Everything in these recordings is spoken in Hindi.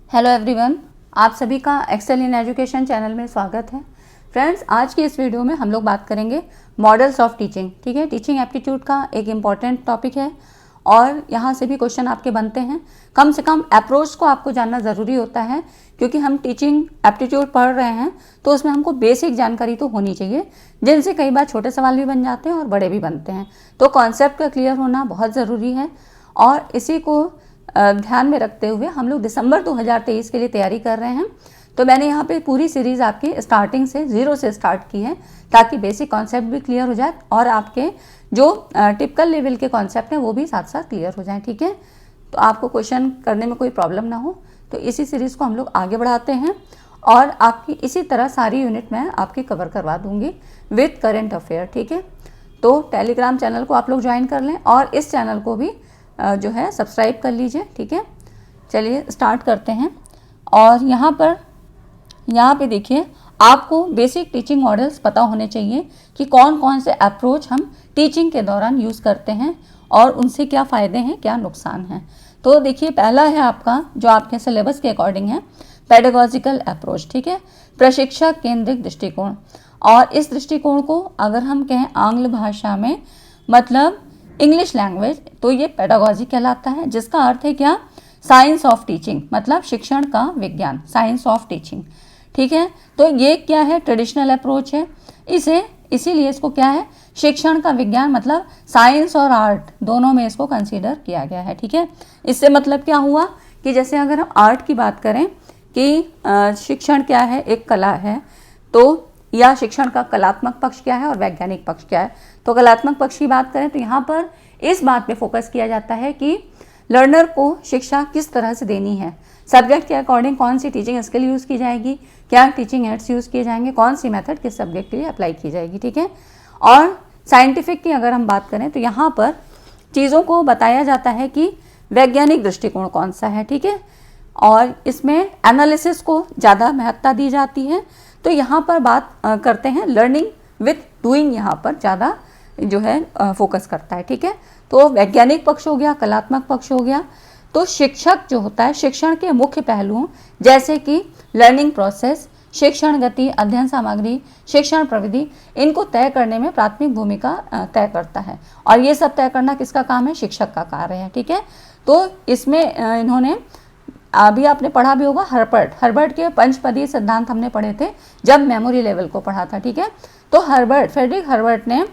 हेलो एवरीवन, आप सभी का एक्सेल इन एजुकेशन चैनल में स्वागत है। फ्रेंड्स, आज की इस वीडियो में हम लोग बात करेंगे मॉडल्स ऑफ टीचिंग। ठीक है, टीचिंग एप्टीट्यूड का एक इम्पॉर्टेंट टॉपिक है और यहाँ से भी क्वेश्चन आपके बनते हैं। कम से कम अप्रोच को आपको जानना ज़रूरी होता है, क्योंकि हम टीचिंग एप्टीट्यूड पढ़ रहे हैं तो उसमें हमको बेसिक जानकारी तो होनी चाहिए, जिनसे कई बार छोटे सवाल भी बन जाते हैं और बड़े भी बनते हैं। तो कॉन्सेप्ट का क्लियर होना बहुत ज़रूरी है और इसी को ध्यान में रखते हुए हम लोग दिसंबर 2023 के लिए तैयारी कर रहे हैं। तो मैंने यहाँ पे पूरी सीरीज़ आपकी स्टार्टिंग से 0 से स्टार्ट की है, ताकि बेसिक कॉन्सेप्ट भी क्लियर हो जाए और आपके जो टिपिकल लेवल के कॉन्सेप्ट हैं वो भी साथ साथ क्लियर हो जाएं। ठीक है, तो आपको क्वेश्चन करने में कोई प्रॉब्लम ना हो, तो इसी सीरीज़ को हम लोग आगे बढ़ाते हैं और आपकी इसी तरह सारी यूनिट मैं आपकी कवर करवा दूँगी विथ करेंट अफेयर। ठीक है, तो टेलीग्राम चैनल को आप लोग ज्वाइन कर लें और इस चैनल को भी जो है सब्सक्राइब कर लीजिए। ठीक है, चलिए स्टार्ट करते हैं। और यहाँ पे देखिए, आपको बेसिक टीचिंग मॉडल्स पता होने चाहिए कि कौन कौन से अप्रोच हम टीचिंग के दौरान यूज़ करते हैं और उनसे क्या फ़ायदे हैं, क्या नुकसान हैं। तो देखिए, पहला है आपका जो आपके सिलेबस के अकॉर्डिंग है, पेडागॉजिकल अप्रोच। ठीक है, प्रशिक्षक केंद्रित दृष्टिकोण। और इस दृष्टिकोण को अगर हम कहें आंग्ल भाषा में, मतलब इंग्लिश लैंग्वेज, तो ये पेडागॉजी कहलाता है, जिसका अर्थ है क्या, साइंस ऑफ टीचिंग, मतलब शिक्षण का विज्ञान, साइंस ऑफ टीचिंग। ठीक है, तो ये क्या है, ट्रेडिशनल अप्रोच है। इसीलिए इसको क्या है, शिक्षण का विज्ञान, मतलब साइंस और आर्ट दोनों में इसको कंसीडर किया गया है। ठीक है, इससे मतलब क्या हुआ कि जैसे अगर हम आर्ट की बात करें कि शिक्षण क्या है, एक कला है, तो या शिक्षण का कलात्मक पक्ष क्या है और वैज्ञानिक पक्ष क्या है। तो कलात्मक पक्ष की बात करें तो यहाँ पर इस बात पे फोकस किया जाता है कि लर्नर को शिक्षा किस तरह से देनी है, सब्जेक्ट के अकॉर्डिंग कौन सी टीचिंग स्किल यूज़ की जाएगी, क्या टीचिंग एड्स यूज़ किए जाएंगे, कौन सी मेथड किस सब्जेक्ट के लिए अप्लाई की जाएगी। ठीक है, और साइंटिफिक की अगर हम बात करें तो यहाँ पर चीज़ों को बताया जाता है कि वैज्ञानिक दृष्टिकोण कौन सा है। ठीक है, और इसमें एनालिसिस को ज़्यादा महत्ता दी जाती है। तो यहाँ पर बात करते हैं लर्निंग विथ डूइंग, यहाँ पर ज़्यादा जो है फोकस करता है। ठीक है, तो वैज्ञानिक पक्ष हो गया, कलात्मक पक्ष हो गया। तो शिक्षक जो होता है, शिक्षण के मुख्य पहलुओं जैसे कि लर्निंग प्रोसेस, शिक्षण गति, अध्ययन सामग्री, शिक्षण प्रविधि, इनको तय करने में प्राथमिक भूमिका तय करता है। और ये सब तय करना किसका काम है, शिक्षक का कार्य है। ठीक है, तो इसमें इन्होंने, अभी आपने पढ़ा भी होगा, हर्बर्ट के पंचपदीय सिद्धांत हमने पढ़े थे जब मेमोरी लेवल को पढ़ा था। ठीक है, तो फ्रेडरिक हर्बर्ट ने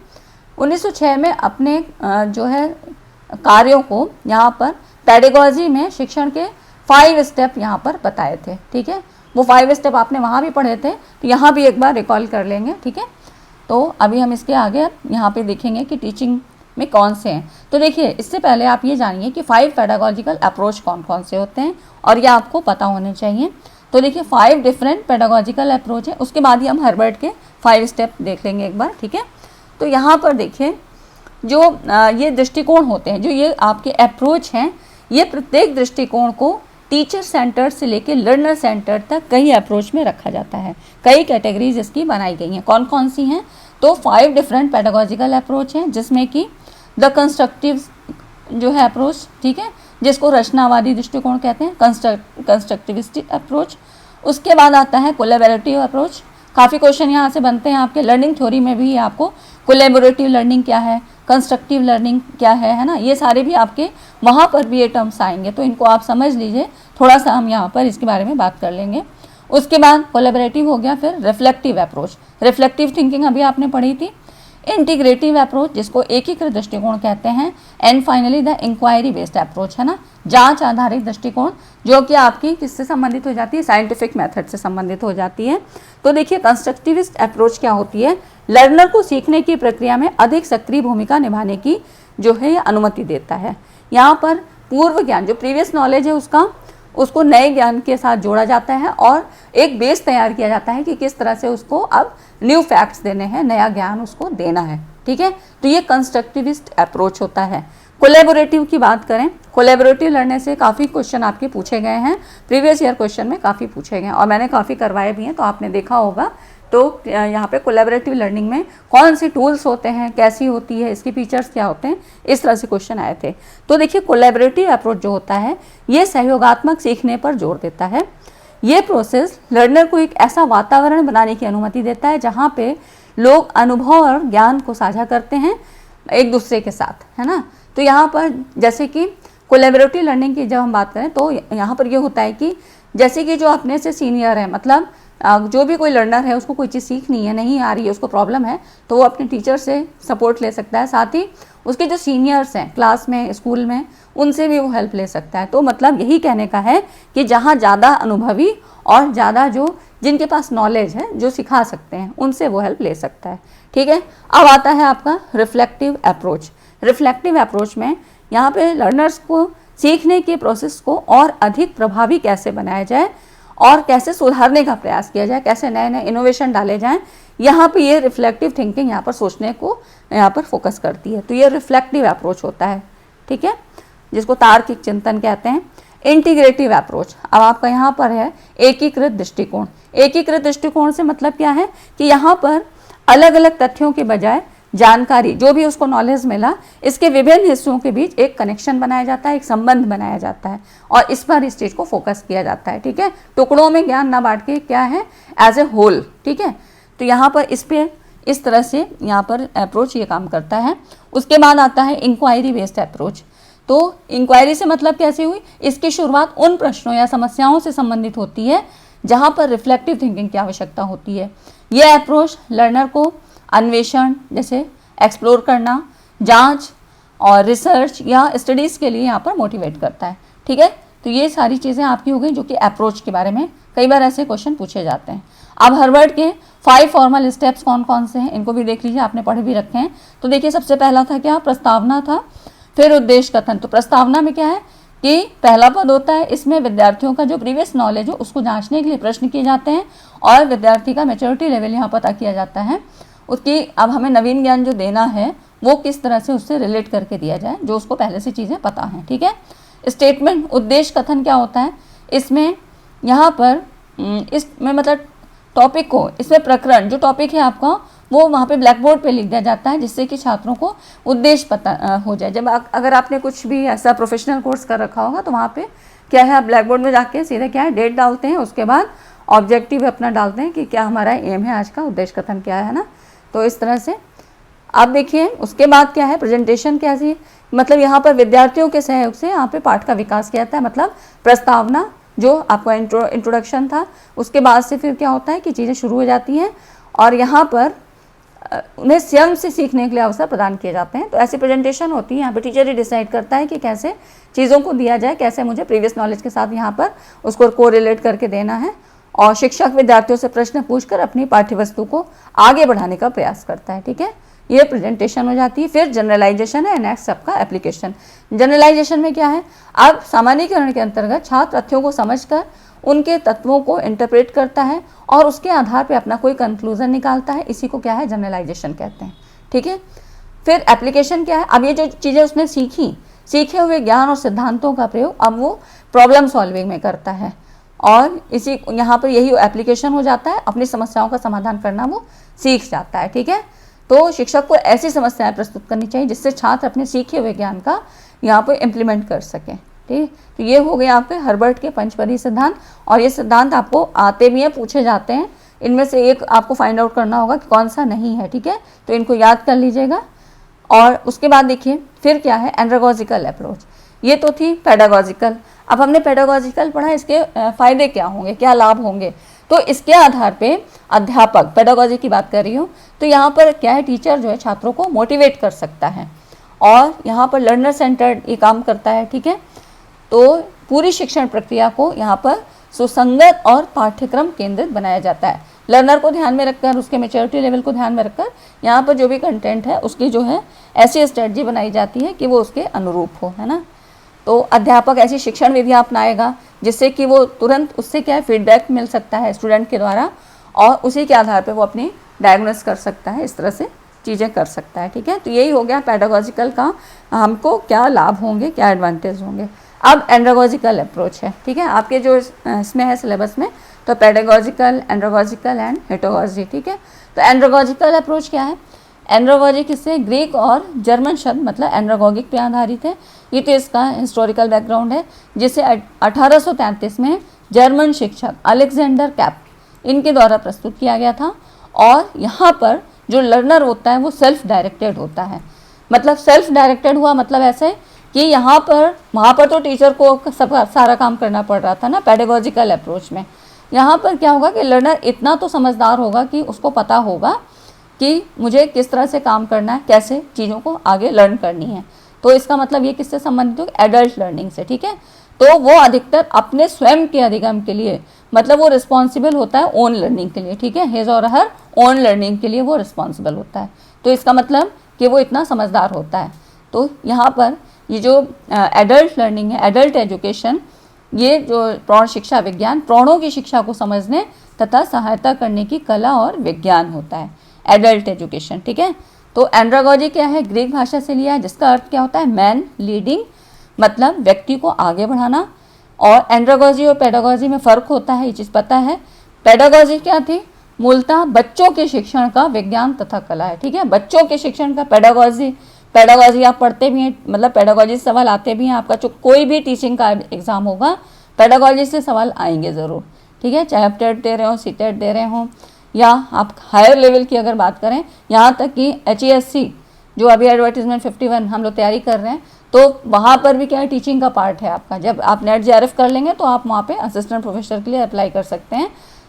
1906 में अपने जो है कार्यों को यहाँ पर पेडागॉजी में शिक्षण के 5 स्टेप यहाँ पर बताए थे। ठीक है, वो 5 स्टेप आपने वहाँ भी पढ़े थे, तो यहाँ भी एक बार रिकॉल कर लेंगे। ठीक है, तो अभी हम इसके आगे यहाँ पे देखेंगे कि टीचिंग में कौन से हैं। तो देखिए, इससे पहले आप ये जानिए कि 5 पेडागॉजिकल अप्रोच कौन कौन से होते हैं और ये आपको पता होने चाहिए। तो देखिए, 5 डिफरेंट पेडागॉजिकल अप्रोच है, उसके बाद ही हम हर्बर्ट के 5 स्टेप देख लेंगे एक बार। ठीक है, तो यहाँ पर देखिए, जो ये दृष्टिकोण होते हैं, जो ये आपके अप्रोच हैं, ये प्रत्येक दृष्टिकोण को टीचर सेंटर से लेकर लर्नर सेंटर तक कई अप्रोच में रखा जाता है। कई कैटेगरीज इसकी बनाई गई हैं। कौन कौन सी हैं, तो 5 डिफरेंट पेडागॉजिकल अप्रोच हैं, जिसमें कि द कंस्ट्रक्टिव जो है अप्रोच, ठीक है, जिसको रचनावादी दृष्टिकोण कहते हैं, कंस्ट्रक्टिविस्टिक अप्रोच। उसके बाद आता है कोलैबोरेटिव अप्रोच। काफ़ी क्वेश्चन यहाँ से बनते हैं आपके लर्निंग थ्योरी में भी, आपको कोलैबोरेटिव लर्निंग क्या है, कंस्ट्रक्टिव लर्निंग क्या है ना, ये सारे भी आपके वहाँ पर भी ये टर्म्स आएंगे, तो इनको आप समझ लीजिए। थोड़ा सा हम यहाँ पर इसके बारे में बात कर लेंगे। उसके बाद कोलैबोरेटिव हो गया, फिर रिफ्लेक्टिव अप्रोच, रिफ्लेक्टिव थिंकिंग अभी आपने पढ़ी थी। इंटीग्रेटिव अप्रोच, जिसको एकीकृत दृष्टिकोण कहते हैं। And finally the inquiry based approach, है ना, जांच आधारित दृष्टिकोण, जो कि आपकी किससे संबंधित हो जाती है, साइंटिफिक मेथड से संबंधित हो जाती है। तो देखिए, कंस्ट्रक्टिविस्ट अप्रोच क्या होती है, लर्नर को सीखने की प्रक्रिया में अधिक सक्रिय भूमिका निभाने की जो है अनुमति देता है। यहाँ पर पूर्व ज्ञान, जो प्रीवियस नॉलेज है उसको नए ज्ञान के साथ जोड़ा जाता है और एक बेस तैयार किया जाता है कि किस तरह से उसको अब न्यू फैक्ट्स देने हैं, नया ज्ञान उसको देना है। ठीक है, तो ये कंस्ट्रक्टिविस्ट अप्रोच होता है। कोलैबोरेटिव की बात करें, कोलैबोरेटिव लर्निंग से काफ़ी क्वेश्चन आपके पूछे गए हैं, प्रीवियस ईयर क्वेश्चन में काफ़ी पूछे गए हैं और मैंने काफ़ी करवाए भी हैं, तो आपने देखा होगा तो यहाँ पे कोलैबोरेटिव लर्निंग में कौन सी टूल्स होते हैं, कैसी होती है, इसके फीचर्स क्या होते हैं, इस तरह से क्वेश्चन आए थे। तो देखिए कोलैबोरेटिव अप्रोच जो होता है ये सहयोगात्मक सीखने पर जोर देता है। ये प्रोसेस लर्नर को एक ऐसा वातावरण बनाने की अनुमति देता है जहाँ पे लोग अनुभव और ज्ञान को साझा करते हैं एक दूसरे के साथ, है ना। तो यहाँ पर जैसे कि कोलैबोरेटिव लर्निंग की जब हम बात करें तो यहाँ पर ये होता है कि जैसे कि जो अपने से सीनियर है, मतलब जो भी कोई लर्नर है उसको कोई चीज़ सीखनी है, नहीं आ रही है, उसको प्रॉब्लम है, तो वो अपने टीचर से सपोर्ट ले सकता है। साथ ही उसके जो सीनियर्स हैं क्लास में, स्कूल में, उनसे भी वो हेल्प ले सकता है। तो मतलब यही कहने का है कि जहाँ ज़्यादा अनुभवी और ज़्यादा जो जिनके पास नॉलेज है, जो सिखा सकते हैं, उनसे वो हेल्प ले सकता है। ठीक है, अब आता है आपका रिफ्लेक्टिव अप्रोच। रिफ्लेक्टिव अप्रोच में यहाँ पे लर्नर्स को सीखने के प्रोसेस को और अधिक प्रभावी कैसे बनाया जाए और कैसे सुधारने का प्रयास किया जाए, कैसे नए नए इनोवेशन डाले जाएं, यहाँ पे ये रिफ्लेक्टिव थिंकिंग यहाँ पर सोचने को यहाँ पर फोकस करती है। तो ये रिफ्लेक्टिव अप्रोच होता है, ठीक है, जिसको तार्किक चिंतन कहते हैं। इंटीग्रेटिव अप्रोच, अब आपका यहाँ पर है एकीकृत दृष्टिकोण। एकीकृत दृष्टिकोण से मतलब क्या है कि यहाँ पर अलग अलग तथ्यों के बजाय जानकारी, जो भी उसको नॉलेज मिला, इसके विभिन्न हिस्सों के बीच एक कनेक्शन बनाया जाता है, एक संबंध बनाया जाता है और इस पर इस चीज़ को फोकस किया जाता है। ठीक है, टुकड़ों में ज्ञान ना बांट के क्या है, एज ए होल। ठीक है, तो यहाँ पर इस पे इस तरह से यहाँ पर अप्रोच ये काम करता है। उसके बाद आता है इंक्वायरी बेस्ड अप्रोच। तो इंक्वायरी से मतलब कैसे हुई, इसकी शुरुआत उन प्रश्नों या समस्याओं से संबंधित होती है जहाँ पर रिफ्लेक्टिव थिंकिंग की आवश्यकता होती है। यह अप्रोच लर्नर को अन्वेषण, जैसे एक्सप्लोर करना, जांच और रिसर्च या स्टडीज़ के लिए यहाँ पर मोटिवेट करता है। ठीक है, तो ये सारी चीज़ें आपकी हो गई जो कि अप्रोच के बारे में कई बार ऐसे क्वेश्चन पूछे जाते हैं। अब हार्वर्ड के 5 फॉर्मल स्टेप्स कौन कौन से हैं, इनको भी देख लीजिए, आपने पढ़े भी रखे हैं। तो देखिए सबसे पहला था क्या, प्रस्तावना था, फिर उद्देश्य कथन। तो प्रस्तावना में क्या है कि पहला पद होता है, इसमें विद्यार्थियों का जो प्रीवियस नॉलेज हो उसको जांचने के लिए प्रश्न किए जाते हैं और विद्यार्थी का मैच्योरिटी लेवल यहाँ पता किया जाता है, उसकी अब हमें नवीन ज्ञान जो देना है वो किस तरह से उससे रिलेट करके दिया जाए, जो उसको पहले से चीज़ें पता हैं। ठीक है, स्टेटमेंट, उद्देश्य कथन क्या होता है, इसमें यहाँ पर इसमें मतलब टॉपिक को, इसमें प्रकरण जो टॉपिक है आपका वो वहाँ पे ब्लैक बोर्ड पे लिख दिया जाता है, जिससे कि छात्रों को उद्देश्य पता हो जाए। जब अगर आपने कुछ भी ऐसा प्रोफेशनल कोर्स कर रखा होगा तो वहाँ पे क्या है, आप ब्लैक बोर्ड में जाके सीधे क्या है डेट डालते हैं, उसके बाद ऑब्जेक्टिव अपना डालते हैं कि क्या हमारा एम है आज का, उद्देश्य कथन क्या है ना। तो इस तरह से आप देखिए। उसके बाद क्या है, प्रेजेंटेशन कैसी, मतलब यहाँ पर विद्यार्थियों के सहयोग से यहाँ पे पाठ का विकास किया जाता है। मतलब प्रस्तावना जो आपका इंट्रोडक्शन था, उसके बाद से फिर क्या होता है कि चीज़ें शुरू हो जाती हैं और यहाँ पर उन्हें स्वयं से सीखने के लिए अवसर प्रदान किए जाते हैं। तो ऐसी प्रेजेंटेशन होती है, यहाँ पर टीचर ही डिसाइड करता है कि कैसे चीज़ों को दिया जाए, कैसे मुझे प्रीवियस नॉलेज के साथ यहाँ पर उसको कोरिलेट करके देना है। और शिक्षक विद्यार्थियों से प्रश्न पूछकर अपनी पाठ्यवस्तु को आगे बढ़ाने का प्रयास करता है। ठीक है, ये प्रेजेंटेशन हो जाती है। फिर जनरलाइजेशन है, नेक्स्ट सबका एप्लीकेशन। जनरलाइजेशन में क्या है, अब सामान्यीकरण के अंतर्गत छात्र तथ्यों को समझकर उनके तत्वों को इंटरप्रेट करता है और उसके आधार पर अपना कोई कंक्लूजन निकालता है। इसी को क्या है, जनरलाइजेशन कहते हैं। ठीक है, फिर एप्लीकेशन क्या है, अब ये जो चीज़ें उसने सीखे हुए ज्ञान और सिद्धांतों का प्रयोग अब वो प्रॉब्लम सॉल्विंग में करता है और इसी यहाँ पर यही एप्लीकेशन हो जाता है, अपनी समस्याओं का समाधान करना वो सीख जाता है। ठीक है, तो शिक्षक को ऐसी समस्याएं प्रस्तुत करनी चाहिए जिससे छात्र अपने सीखे हुए ज्ञान का यहाँ पर इम्प्लीमेंट कर सकें। ठीक, तो ये हो गए आपके हर्बर्ट के पंचपदी सिद्धांत। और ये सिद्धांत आपको आते भी हैं, पूछे जाते हैं, इनमें से एक आपको फाइंड आउट करना होगा कि कौन सा नहीं है। ठीक है, तो इनको याद कर लीजिएगा। और उसके बाद देखिए फिर क्या है, एंड्रागोजिकल अप्रोच। ये तो थी पेडागोजिकल। अब हमने पेडागोजिकल पढ़ा, इसके फ़ायदे क्या होंगे, क्या लाभ होंगे। तो इसके आधार पे अध्यापक, पेडागोजी की बात कर रही हूँ, तो यहाँ पर क्या है, टीचर जो है छात्रों को मोटिवेट कर सकता है और यहाँ पर लर्नर सेंटर्ड ये काम करता है। ठीक है, तो पूरी शिक्षण प्रक्रिया को यहाँ पर सुसंगत और पाठ्यक्रम केंद्रित बनाया जाता है। लर्नर को ध्यान में रखकर, उसके मैच्योरिटी लेवल को ध्यान में रखकर यहाँ पर जो भी कंटेंट है उसकी जो है ऐसी स्ट्रेटजी बनाई जाती है कि वो उसके अनुरूप हो, है ना। तो अध्यापक ऐसी शिक्षण विधियाँ अपनाएगा जिससे कि वो तुरंत उससे क्या है फीडबैक मिल सकता है स्टूडेंट के द्वारा और उसी के आधार पे वो अपनी डायग्नोस कर सकता है, इस तरह से चीज़ें कर सकता है। ठीक है, तो यही हो गया पेडागोजिकल का हमको क्या लाभ होंगे, क्या एडवांटेज होंगे। अब एंड्रोगॉजिकल अप्रोच है, ठीक है, आपके जो इसमें है सिलेबस में, तो पेडागॉजिकल, एंड्रोगॉजिकल एंड हिटोगॉजी, ठीक है। तो एंड्रोगॉजिकल अप्रोच क्या है? एंड्रोगॉजी किससे? ग्रीक और जर्मन शब्द मतलब एंड्रोगॉगिक पे आधारित है। ये तो इसका हिस्टोरिकल बैकग्राउंड है, जिसे 1833 में जर्मन शिक्षक अलेक्जेंडर कैप इनके द्वारा प्रस्तुत किया गया था। और यहाँ पर जो लर्नर होता है वो सेल्फ डायरेक्टेड होता है। मतलब सेल्फ डायरेक्टेड हुआ मतलब ऐसे कि यहाँ पर वहाँ पर तो टीचर को सब सारा काम करना पड़ रहा था ना पेडागॉजिकल अप्रोच में। यहाँ पर क्या होगा कि लर्नर इतना तो समझदार होगा कि उसको पता होगा कि मुझे किस तरह से काम करना है, कैसे चीज़ों को आगे लर्न करनी है। तो इसका मतलब ये किससे संबंधित होगा? एडल्ट लर्निंग से, ठीक है। तो वो अधिकतर अपने स्वयं के अधिगम के लिए, मतलब वो रिस्पॉन्सिबल होता है ओन लर्निंग के लिए, ठीक है, हिज और हर ओन लर्निंग के लिए वो रिस्पॉन्सिबल होता है। तो इसका मतलब कि वो इतना समझदार होता है। तो यहाँ पर ये जो एडल्ट लर्निंग है, एडल्ट एजुकेशन, ये जो प्रौढ़ शिक्षा विज्ञान प्रौढ़ों की शिक्षा को समझने तथा सहायता करने की कला और विज्ञान होता है, एडल्ट एजुकेशन, ठीक है। तो एंड्रोगॉजी क्या है? ग्रीक भाषा से लिया है, जिसका अर्थ क्या होता है? मैन लीडिंग, मतलब व्यक्ति को आगे बढ़ाना। और एंड्रोगॉजी और पेडागॉजी में फ़र्क होता है, ये चीज़ पता है। पेडागॉजी क्या थी? मूलतः बच्चों के शिक्षण का विज्ञान तथा कला है, ठीक है, बच्चों के शिक्षण का पेडागॉजी। पेडागॉजी आप पढ़ते भी हैं, मतलब पेडागॉजी से सवाल आते भी हैं, आपका जो कोई भी टीचिंग का एग्ज़ाम होगा पेडागॉजी से सवाल आएंगे ज़रूर, ठीक है, चाहे आप टेट दे रहे हो, सीटेट दे रहे हो, या आप हायर लेवल की अगर बात करें, यहाँ तक कि HESC जो अभी एडवर्टीजमेंट 51 हम लोग तैयारी कर रहे हैं, तो वहाँ पर भी क्या है? टीचिंग का पार्ट है आपका। जब आप नेट JRF कर लेंगे तो आप वहाँ पे असिस्टेंट प्रोफेसर के लिए अप्लाई कर सकते हैं,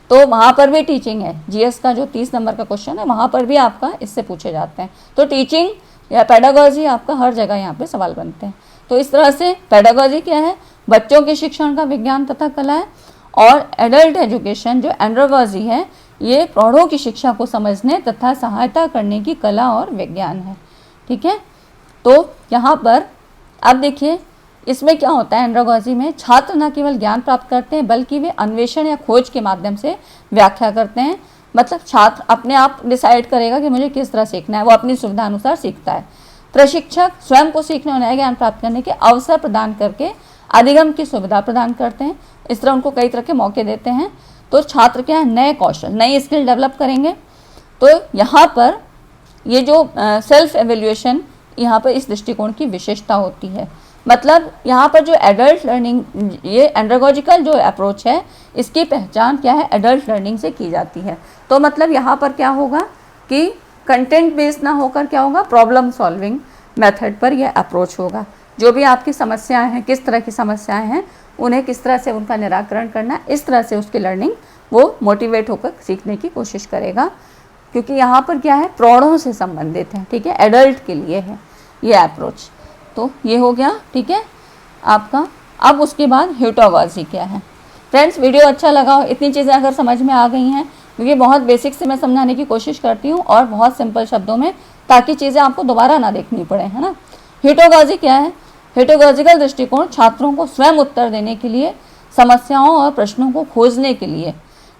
तो वहाँ पर भी टीचिंग है। GS का जो 30 नंबर का क्वेश्चन है वहाँ पर भी आपका इससे पूछे जाते हैं। तो टीचिंग या पेडागॉजी आपका हर जगह यहाँ पे सवाल बनते हैं। तो इस तरह से पेडागॉजी क्या है? बच्चों के शिक्षण का विज्ञान तथा कला है। और एडल्ट एजुकेशन जो एंड्रोगॉजी है, ये प्रौढ़ों की शिक्षा को समझने तथा सहायता करने की कला और विज्ञान है, ठीक है। तो यहाँ पर अब देखिए इसमें क्या होता है? एंड्रोगॉजी में छात्र न केवल ज्ञान प्राप्त करते हैं बल्कि वे अन्वेषण या खोज के माध्यम से व्याख्या करते हैं। मतलब छात्र अपने आप डिसाइड करेगा कि मुझे किस तरह सीखना है, वो अपनी सुविधा अनुसार सीखता है। प्रशिक्षक स्वयं को सीखने और नया ज्ञान प्राप्त करने के अवसर प्रदान करके अधिगम की सुविधा प्रदान करते हैं। इस तरह उनको कई तरह के मौके देते हैं। तो छात्र क्या है? नए कौशल, नई स्किल डेवलप करेंगे। तो यहाँ पर ये जो सेल्फ एवेल्यूएशन, यहाँ पर इस दृष्टिकोण की विशेषता होती है। मतलब यहाँ पर जो एडल्ट लर्निंग, ये एंड्रोगॉजिकल जो अप्रोच है, इसकी पहचान क्या है? एडल्ट लर्निंग से की जाती है। तो मतलब यहाँ पर क्या होगा कि कंटेंट बेस्ड ना होकर क्या होगा? प्रॉब्लम सॉल्विंग मेथड पर यह अप्रोच होगा। जो भी आपकी समस्याएं हैं, किस तरह की समस्याएं हैं, उन्हें किस तरह से उनका निराकरण करना, इस तरह से उसकी लर्निंग वो मोटिवेट होकर सीखने की कोशिश करेगा। क्योंकि यहाँ पर क्या है? प्रौढ़ों से संबंधित है, ठीक है, एडल्ट के लिए है ये अप्रोच। तो ये हो गया, ठीक है, आपका। अब उसके बाद हिटोगॉजी क्या है? फ्रेंड्स, वीडियो अच्छा लगा हो, इतनी चीज़ें अगर समझ में आ गई हैं, क्योंकि बहुत बेसिक से मैं समझाने की कोशिश करती हूँ और बहुत सिंपल शब्दों में, ताकि चीज़ें आपको दोबारा ना देखनी पड़े, है ना। हिटोगॉजी क्या है? हिटोगॉजिकल दृष्टिकोण छात्रों को स्वयं उत्तर देने के लिए, समस्याओं और प्रश्नों को खोजने के लिए,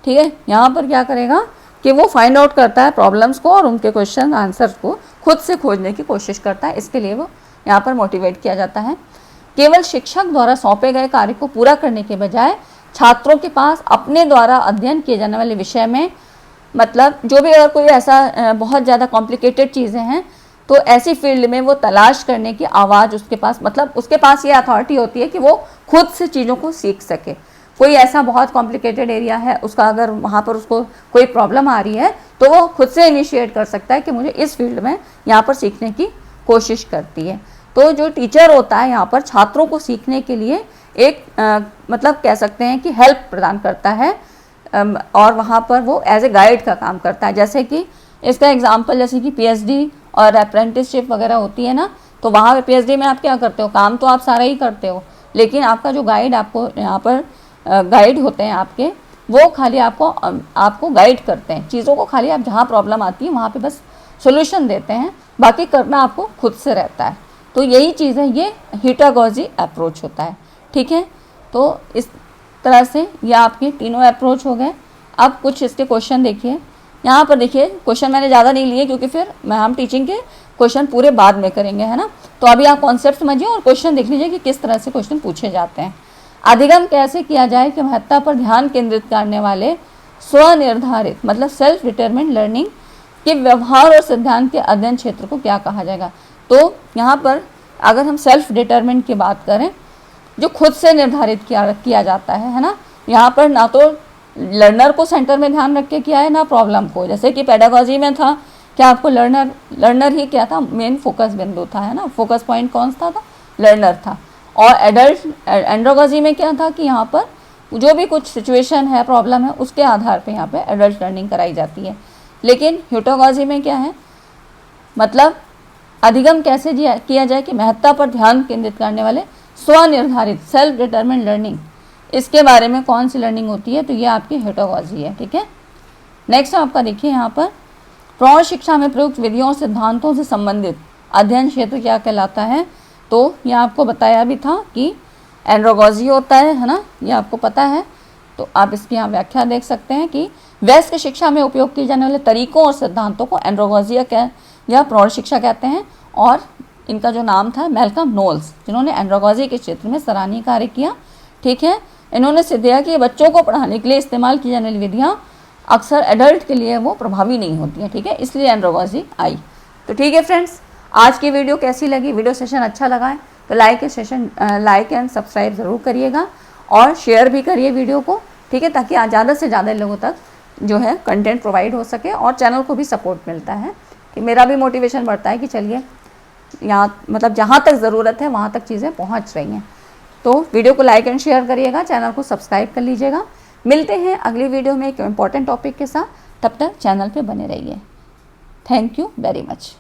ठीक है, यहाँ पर क्या करेगा कि वो फाइंड आउट करता है प्रॉब्लम्स को और उनके क्वेश्चन आंसर्स को खुद से खोजने की कोशिश करता है। इसके लिए वो यहाँ पर मोटिवेट किया जाता है। केवल शिक्षक द्वारा सौंपे गए कार्य को पूरा करने के बजाय छात्रों के पास अपने द्वारा अध्ययन किए जाने वाले विषय में, मतलब जो भी अगर कोई ऐसा बहुत ज़्यादा कॉम्प्लिकेटेड चीज़ें हैं, तो ऐसी फील्ड में वो तलाश करने की आवाज़ उसके पास, मतलब उसके पास ये अथॉरिटी होती है कि वो खुद से चीज़ों को सीख सके। कोई ऐसा बहुत कॉम्प्लिकेटेड एरिया है, उसका अगर वहाँ पर उसको कोई प्रॉब्लम आ रही है, तो वो खुद से इनिशिएट कर सकता है कि मुझे इस फील्ड में यहाँ पर सीखने की कोशिश करती है। तो जो टीचर होता है यहाँ पर छात्रों को सीखने के लिए एक मतलब कह सकते हैं कि हेल्प प्रदान करता है, और वहाँ पर वो एज ए गाइड का काम करता है। जैसे कि इसका एग्जांपल, जैसे कि PhD और अप्रेंटिसशिप वगैरह होती है ना, तो वहाँ पे PhD में आप क्या करते हो? काम तो आप सारा ही करते हो, लेकिन आपका जो गाइड आपको यहाँ पर गाइड होते हैं आपके, वो खाली आपको गाइड करते हैं चीज़ों को। खाली आप जहाँ प्रॉब्लम आती है वहाँ पे बस सॉल्यूशन देते हैं, बाकी करना आपको खुद से रहता है। तो यही चीज़ है, ये हिटोगॉजी अप्रोच होता है, ठीक है। तो इस तरह से ये आपके तीनों अप्रोच हो गए। अब कुछ इसके क्वेश्चन देखिए। यहाँ पर देखिए, क्वेश्चन मैंने ज़्यादा नहीं लिए क्योंकि फिर हम टीचिंग के क्वेश्चन पूरे बाद में करेंगे, है ना। तो अभी आप कॉन्सेप्ट समझिए और क्वेश्चन देख लीजिए कि किस तरह से क्वेश्चन पूछे जाते हैं। अधिगम कैसे किया जाए कि महत्ता पर ध्यान केंद्रित करने वाले स्वनिर्धारित मतलब सेल्फ डिटरमिन्ड लर्निंग के व्यवहार और सिद्धांत के अध्ययन क्षेत्र को क्या कहा जाएगा। तो यहाँ पर अगर हम सेल्फ डिटरमिन्ड की बात करें, जो खुद से निर्धारित किया जाता है ना। यहाँ पर ना तो लर्नर को सेंटर में ध्यान रख के किया है, ना प्रॉब्लम को। जैसे कि पेडागोजी में था क्या आपको लर्नर ही क्या था, मेन फोकस बिंदु था, है ना। फोकस पॉइंट कौन सा था, लर्नर था। और एंड्रोगोजी में क्या था कि यहाँ पर जो भी कुछ सिचुएशन है, प्रॉब्लम है, उसके आधार पे यहाँ पे एडल्ट लर्निंग कराई जाती है। लेकिन ह्यूटागोजी में क्या है, मतलब अधिगम कैसे किया जाए कि महत्ता पर ध्यान केंद्रित करने वाले स्वनिर्धारित सेल्फ डिटरमिन्ड लर्निंग, इसके बारे में कौन सी लर्निंग होती है, तो ये आपकी ह्यूटागोजी है, ठीक है। नेक्स्ट आपका देखिए यहाँ पर प्रौढ़ शिक्षा में प्रयुक्त विधियों और सिद्धांतों से संबंधित अध्ययन क्षेत्र क्या कहलाता है। तो ये आपको बताया भी था कि एंड्रोगोजी होता है ना, ये आपको पता है। तो आप इसकी यहाँ व्याख्या देख सकते हैं कि वयस्क शिक्षा में उपयोग किए जाने वाले तरीकों और सिद्धांतों को एंड्रोगोजी या प्रौढ़ शिक्षा कहते हैं। और इनका जो नाम था मैल्कम नोल्स, जिन्होंने एंड्रोगोजी के क्षेत्र में सराहनीय कार्य किया, ठीक है। इन्होंने सिद्ध किया कि बच्चों को पढ़ाने के लिए इस्तेमाल की जाने वाली विधियाँ अक्सर एडल्ट के लिए वो प्रभावी नहीं होती हैं, ठीक है, इसलिए एंड्रोगोजी आई। तो ठीक है फ्रेंड्स, आज की वीडियो कैसी लगी, वीडियो सेशन अच्छा लगा है तो लाइक एंड सब्सक्राइब ज़रूर करिएगा और शेयर भी करिए वीडियो को, ठीक है, ताकि ज़्यादा से ज़्यादा लोगों तक जो है कंटेंट प्रोवाइड हो सके और चैनल को भी सपोर्ट मिलता है कि मेरा भी मोटिवेशन बढ़ता है कि चलिए यहाँ मतलब जहाँ तक ज़रूरत है वहाँ तक चीज़ें पहुँच रही हैं। तो वीडियो को लाइक एंड शेयर करिएगा, चैनल को सब्सक्राइब कर लीजिएगा। मिलते हैं अगली वीडियो में एक इम्पॉर्टेंट टॉपिक के साथ, तब तक चैनल पे बने रहिए। Thank you very much.